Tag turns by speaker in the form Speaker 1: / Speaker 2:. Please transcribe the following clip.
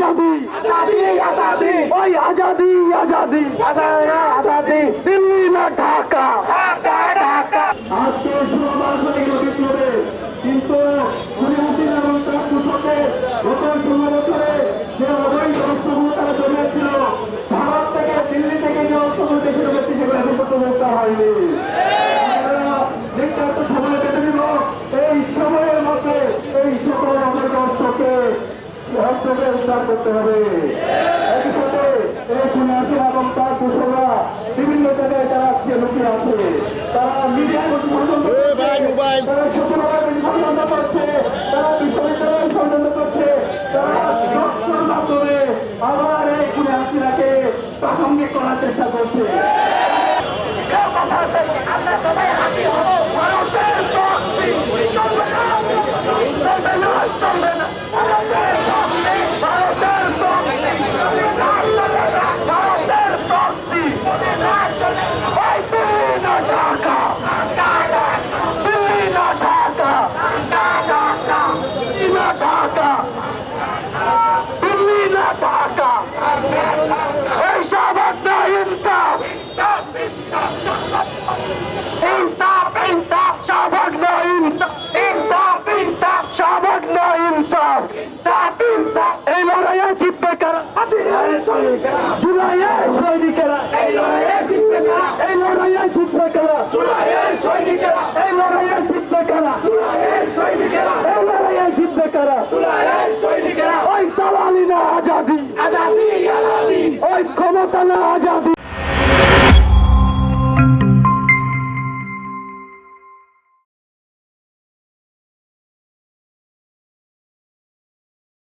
Speaker 1: आजादी
Speaker 2: आजादी आजादी
Speaker 1: ओए आजादी आजादी
Speaker 2: आजादी
Speaker 1: दिल्ली ना ढाका
Speaker 2: ढाका ढाका
Speaker 1: আজকে সমাজ বিপ্লবে কিন্তু মুজিবুদ্দিন এবং তার কৃষকদের গত 16 বছরে যে অবৈধ অস্ত্রগুলো তারা জমিয়েছিল ভারত থেকে দিল্লি থেকে যে অস্ত্রগুলো দেশে ঢুকেছে সেগুলো এখন পর্যন্ত উদ্ধার হয়নি। নির্ধারিত সময় বেঁধে দিব, এই সময়ের মধ্যে এই সকল অবৈধ অস্ত্রকে উদ্ধার করতে হবে। একই সাথে এই খুনি এবং তার কৃষকরা বিভিন্ন জায়গায় তারা আজকে লুকিয়ে আছে, তারা মিডিয়ায় বসে ষড়যন্ত্র করছে, তারা সচেতনভাবে বেশি ষড়যন্ত্র করছে, তারা বিশ্ববিদ্যালয়ে ষড়যন্ত্র করছে, তারা রক্ষার মাধ্যমে আবার এই খুনি হাসিনাকে প্রাসঙ্গিক করার চেষ্টা করছে।
Speaker 2: আমরা সবাই হাসি হব ভারতের শক্তি চলবে না চলবে না চলবে না ভারতের শক্তি ভারতের শক্তি চলবে না চলবে না ভারতের শক্তি চলবে না চলবে না ওই দিল্লি না ঢাকা দিল্লি না ঢাকা দিল্লি না ঢাকা দিল্লি না ঢাকা এই শাহবাগ না ইনসাফ इंसाफ इंसाफ शाहबाग ना इंसाफ इंसाफ इंसाफ शाहबाग ना इंसाफ इंसाफ इंसाफ এই লড়াইয়ে জিতবে কারা জুলাইয়ের সৈনিকেরা এই লড়াইয়ে জিতবে কারা এই লড়াইয়ে জিতবে কারা জুলাইয়ের সৈনিকেরা এই লড়াইয়ে জিতবে কারা জুলাইয়ের সৈনিকেরা এই লড়াইয়ে জিতবে কারা জুলাইয়ের সৈনিকেরা ওই দালালি না আজাদি আজাদি আজাদি ওই ক্ষমতা না আজাদি